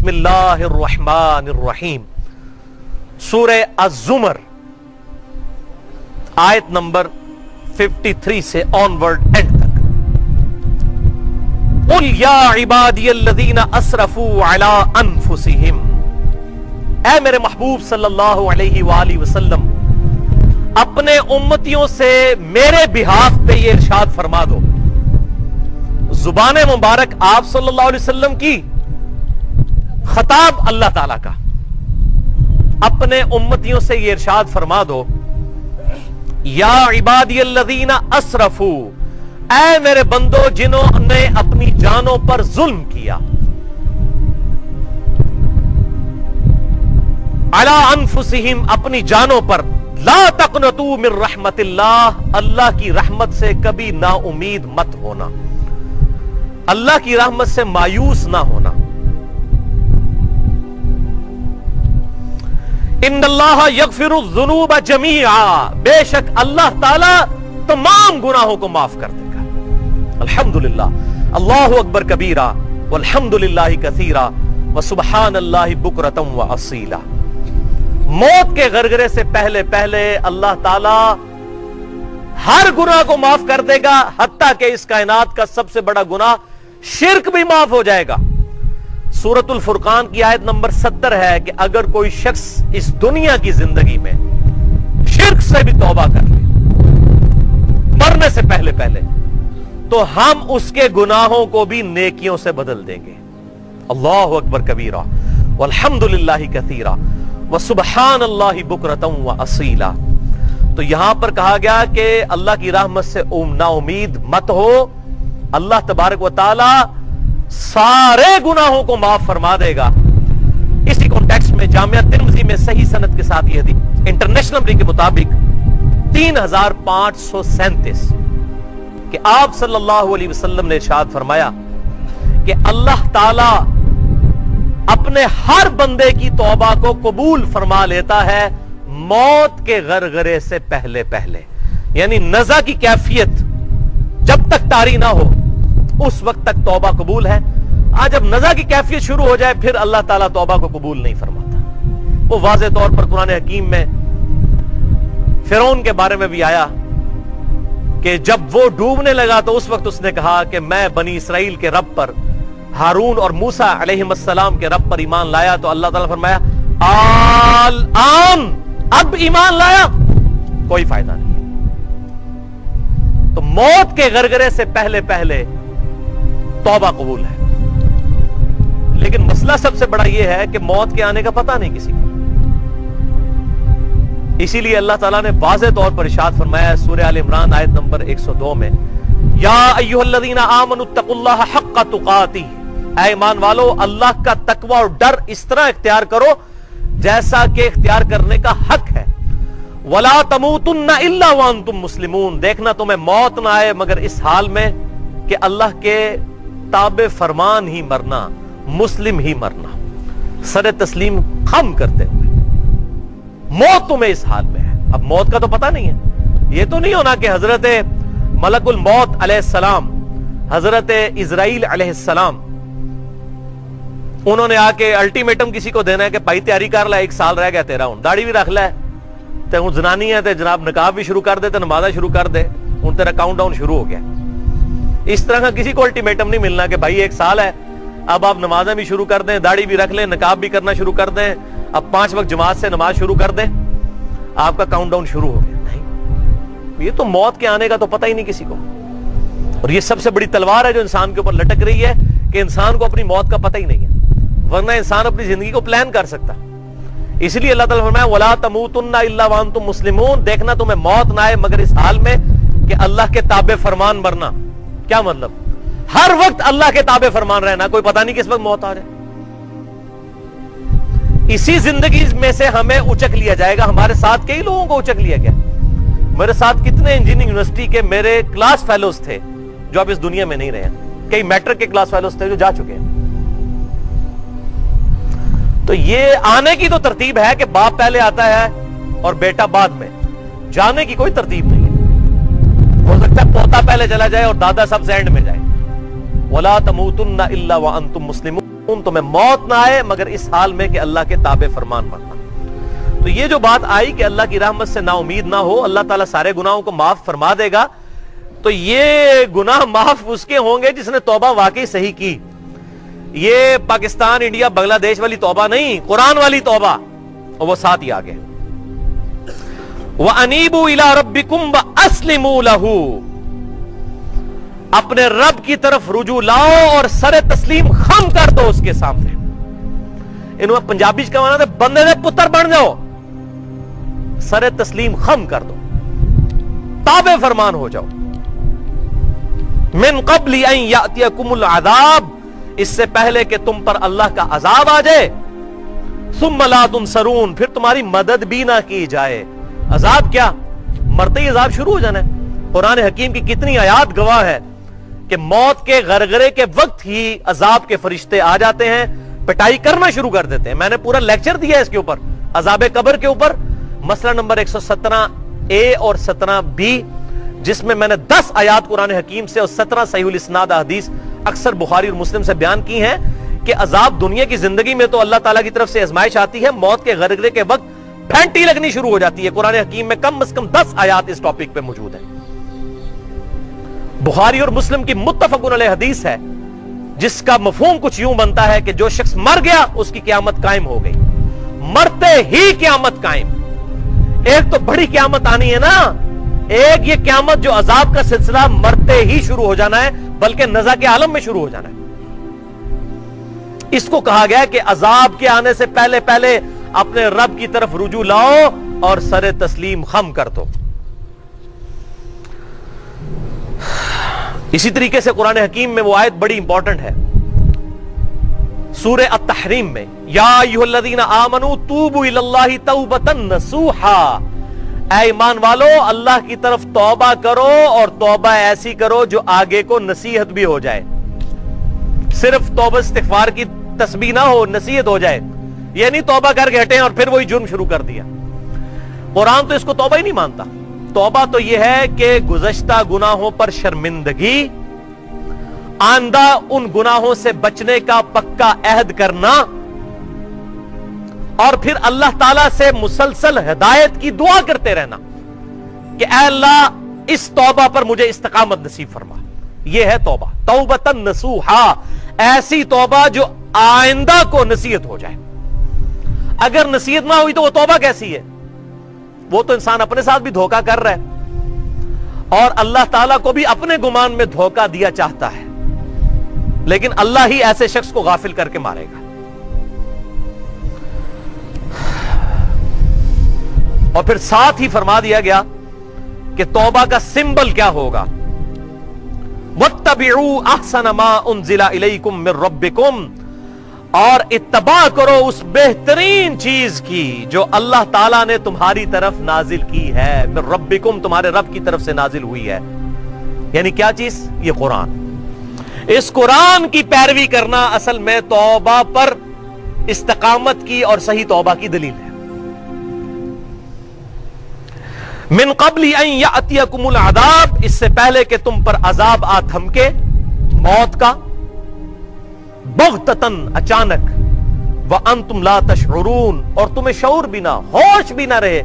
بسم اللہ الرحمن الرحیم، سورہ الزمر آیت نمبر 53 سے آنورڈ اینڈ تک۔ قل یا عبادی الذین اسرفوا علی انفسہم، اے میرے محبوب صلی اللہ علیہ وآلہ وسلم اپنے امتیوں سے میرے بہاف پہ یہ ارشاد فرما دو۔ زبان مبارک آپ صلی اللہ علیہ وسلم کی، خطاب اللہ تعالیٰ کا، اپنے امتیوں سے یہ ارشاد فرما دو، یا عبادی الذین اسرفوا، اے میرے بندو جنہوں نے اپنی جانوں پر ظلم کیا، علی انفسہم، اپنی جانوں پر، لا تقنطوا من رحمت اللہ، اللہ کی رحمت سے کبھی نا امید مت ہونا، اللہ کی رحمت سے مایوس نہ ہونا۔ ان اللہ یغفر الذنوب جمیعا، بے شک اللہ تعالی تمام گناہوں کو معاف کر دے گا۔ الحمدللہ، اللہ اکبر کبیرہ، والحمدللہ کثیرہ، وسبحان اللہ بکرۃ واصیلا۔ موت کے غرغرے سے پہلے پہلے اللہ تعالی ہر گناہ کو معاف کر دے گا، حتیٰ کہ اس کائنات کا سب سے بڑا گناہ شرک بھی معاف ہو جائے گا۔ سورۃ الفرقان کی آیت نمبر 70 ہے کہ اگر کوئی شخص اس دنیا کی زندگی میں شرک سے بھی توبہ کر لے مرنے سے پہلے پہلے، تو ہم اس کے گناہوں کو بھی نیکیوں سے بدل دیں گے۔ اللہ اکبر کبیرہ، والحمدللہ کثیرہ، وسبحان اللہ بکرۃ واصیلا۔ تو یہاں پر کہا گیا کہ اللہ کی رحمت سے نا امید مت ہو، اللہ تبارک و تعالی سارے گناہوں کو معاف فرما دے گا۔ اسی کانٹیکسٹ میں جامعہ ترمذی میں صحیح سند کے ساتھ یہ حدیث انٹرنیشنل نمبر کے مطابق 3537 کہ آپ صلی اللہ علیہ وسلم نے ارشاد فرمایا کہ اللہ تعالی اپنے ہر بندے کی توبہ کو قبول فرما لیتا ہے موت کے غرغرے سے پہلے پہلے، یعنی نزع کی کیفیت جب تک طاری نہ ہو اس وقت تک توبہ قبول ہے۔ آج جب نزع کی کیفیت شروع ہو جائے پھر اللہ تعالیٰ توبہ کو قبول نہیں فرماتا۔ وہ واضح طور پر قرآن حکیم میں فرعون کے بارے میں بھی آیا کہ جب وہ ڈوبنے لگا تو اس وقت اس نے کہا کہ میں بنی اسرائیل کے رب پر، ہارون اور موسیٰ علیہ السلام کے رب پر ایمان لایا، تو اللہ تعالیٰ فرمایا الآن، اب ایمان لایا کوئی فائدہ نہیں۔ تو موت کے غرغرے سے پہلے پہلے توبہ قبول ہے، لیکن مسئلہ سب سے بڑا یہ ہے کہ موت کے آنے کا پتہ نہیں کسی کو۔ اسی لیے اللہ تعالیٰ نے واضح طور پر ارشاد فرمایا سورہ آل عمران آیت نمبر 102 میں، یا ایھا الذین آمنوا اتقوا اللہ حق تقاتہ، اے ایمان والو اللہ کا تقوی اور ڈر اس طرح اختیار کرو جیسا کہ اختیار کرنے کا حق ہے۔ وَلَا تَمُوتُنَّ إِلَّا وَأَنْتُمْ مُسْلِمُونَ، دیکھنا تمہیں موت نہ آئے مگر اس حال میں کہ اللہ کے تابع فرمان ہی مرنا، مسلم ہی مرنا، سر تسلیم خم کرتے ہوئے۔ موت تمہیں اس حال میں ہے۔ اب موت کا تو پتہ نہیں ہے، یہ تو نہیں ہونا کہ حضرت ملک الموت علیہ السلام، حضرت اسرائیل علیہ السلام، انہوں نے آ کے الٹیمیٹم کسی کو دینا ہے کہ بھائی تیاری کر لے، 1 سال رہ گیا تیرا، ہوں داڑھی بھی رکھ لے، تے ہوں زنانی ہے تے جناب نقاب بھی شروع کر دے، تے نمازہ شروع کر دے، ہوں تیرا کاؤنٹ ڈاؤن شروع ہو گیا۔ اس طرح کا کسی کو الٹیمیٹم نہیں ملنا کہ بھائی 1 سال ہے، اب آپ نمازیں بھی شروع کر دیں، داڑھی بھی رکھ لیں، نقاب بھی کرنا شروع کر دیں، اب 5 وقت جماعت سے نماز شروع کر دیں، آپ کا کاؤنٹ ڈاؤن شروع ہو گیا۔ نہیں، یہ تو موت کے آنے کا تو پتہ ہی نہیں کسی کو، اور یہ سب سے بڑی تلوار ہے جو انسان کے اوپر لٹک رہی ہے کہ انسان کو اپنی موت کا پتہ ہی نہیں ہے، ورنہ انسان اپنی زندگی کو پلان کر سکتا۔ اس لیے اللہ تعالیٰ فرمایا وَلَا تَمُوتُنَّ إِلَّا وَأَنْتُمْ مُسْلِمُونَ، دیکھنا تمہیں موت نہ آئے مگر اس حال میں کہ اللہ کے تابع فرمان مرنا۔ کیا مطلب؟ ہر وقت اللہ کے تابع فرمان رہنا، کوئی پتہ نہیں کس وقت موت آ جائے۔ اسی زندگی میں سے ہمیں اچک لیا جائے گا۔ ہمارے ساتھ کئی لوگوں کو اچک لیا گیا، میرے ساتھ کتنے انجینئرنگ یونیورسٹی کے میرے کلاس فیلوز تھے جو اب اس دنیا میں نہیں رہے ہیں، کئی میٹرک کے کلاس فیلوز تھے جو جا چکے ہیں۔ تو یہ آنے کی تو ترتیب ہے کہ باپ پہلے آتا ہے اور بیٹا بعد میں، جانے کی کوئی ترتیب نہیں ہے۔ ہو سکتا ہے پوتا پہلے چلا جائے اور دادا سب سے اینڈ میں جائے۔ وَلَا تَمُوتُنَّ إِلَّا وَأَنْتُمْ مُسْلِمُونَ۔ ان تمہیں موت نہ آئے مگر اس حال میں کہ اللہ کے تابع فرمان بننا. تو یہ جو بات آئی کہ اللہ کی رحمت سے نا امید نہ ہو, اللہ تعالیٰ سارے گناہوں کو معاف فرما دے گا, تو یہ گناہ معاف اس کے ہوں گے جس نے توبہ واقعی صحیح کی. یہ پاکستان, انڈیا, بنگلہ دیش والی توبہ نہیں, قرآن والی توبہ. اور وہ ساتھ ہی آگے وَأَنِيبُوا إِلَىٰ رَبِّكُمْ وَأَسْلِمُوا لَهُ, اپنے رب کی طرف رجوع لاؤ اور سر تسلیم خم کر دو اس کے سامنے. انہوں نے پنجابی کا مانا تھا بندے دے پتر بن جاؤ, سر تسلیم خم کر دو, تابع فرمان ہو جاؤ. من قبل ان یاتیکم العذاب, اس سے پہلے کہ تم پر اللہ کا عذاب آ جائے. ثم لا تنصرون, پھر تمہاری مدد بھی نہ کی جائے. عذاب کیا, مرتے ہی عذاب شروع ہو جانا ہے. قرآن حکیم کی کتنی آیات گواہ ہے کہ موت کے غرغرے کے وقت ہی عذاب کے فرشتے آ جاتے ہیں, پٹائی کرنا شروع کر دیتے ہیں. میں نے پورا لیکچر دیا ہے اس کے اوپر, عذاب قبر کے اوپر, مسئلہ نمبر 117A اور 17B, جس میں میں نے 10 آیات قرآن حکیم سے اور 17 صحیح الاسناد احادیث اکثر بخاری اور مسلم سے بیان کی ہیں کہ عذاب دنیا کی زندگی میں تو اللہ تعالیٰ کی طرف سے آزمائش آتی ہے, موت کے غرغرے کے وقت پھینٹی لگنی شروع ہو جاتی ہے. قرآن حکیم میں کم از کم 10 آیات اس ٹاپک پہ موجود ہیں. بخاری اور مسلم کی متفق علیہ حدیث ہے جس کا مفہوم کچھ یوں بنتا ہے کہ جو شخص مر گیا اس کی قیامت قائم ہو گئی. مرتے ہی قیامت قائم. ایک تو بڑی قیامت آنی ہے نا, ایک یہ قیامت جو عذاب کا سلسلہ مرتے ہی شروع ہو جانا ہے, بلکہ نزا کے عالم میں شروع ہو جانا ہے. اس کو کہا گیا کہ عذاب کے آنے سے پہلے پہلے اپنے رب کی طرف رجوع لاؤ اور سر تسلیم خم کر دو. اسی طریقے سے قرآن حکیم میں وہ آیت بڑی امپورٹنٹ ہے, سورہ التحریم میں, یا ایھا الذین آمنوا توبوا الی اللہ توبۃ نصوحا, اے ایمان والو اللہ کی طرف توبہ کرو اور توبہ ایسی کرو جو آگے کو نصیحت بھی ہو جائے. صرف توبہ استغفار کی تسبیح نہ ہو, نصیحت ہو جائے. یہ نہیں توبہ کر کے ہٹے اور پھر وہی جرم شروع کر دیا. قرآن تو اس کو توبہ ہی نہیں مانتا. توبہ تو یہ ہے کہ گزشتہ گناہوں پر شرمندگی, آئندہ ان گناہوں سے بچنے کا پکا عہد کرنا, اور پھر اللہ تعالیٰ سے مسلسل ہدایت کی دعا کرتے رہنا کہ اے اللہ اس توبہ پر مجھے استقامت نصیب فرما. یہ ہے توبہ, توبۃ نصوحا, ایسی توبہ جو آئندہ کو نصیحت ہو جائے. اگر نصیحت نہ ہوئی تو وہ توبہ کیسی ہے؟ وہ تو انسان اپنے ساتھ بھی دھوکہ کر رہا ہے اور اللہ تعالیٰ کو بھی اپنے گمان میں دھوکہ دیا چاہتا ہے, لیکن اللہ ہی ایسے شخص کو غافل کر کے مارے گا. اور پھر ساتھ ہی فرما دیا گیا کہ توبہ کا سمبل کیا ہوگا, وَاتَّبِعُوا أَحْسَنَ مَا أُنزِلَ إِلَيْكُم مِّن رَبِّكُم, اور اتباع کرو اس بہترین چیز کی جو اللہ تعالیٰ نے تمہاری طرف نازل کی ہے. من ربکم, تمہارے رب کی طرف سے نازل ہوئی ہے. یعنی کیا چیز؟ یہ قرآن. اس قرآن کی پیروی کرنا اصل میں توبہ پر استقامت کی اور صحیح توبہ کی دلیل ہے. من قبل ان یاتیکم العذاب, اس سے پہلے کہ تم پر عذاب آ تھمکے, موت کا, بغتتاً, اچانک, وانتم لا تشعرون, اور تمہیں شعور بھی نہ, ہوش بھی نہ رہے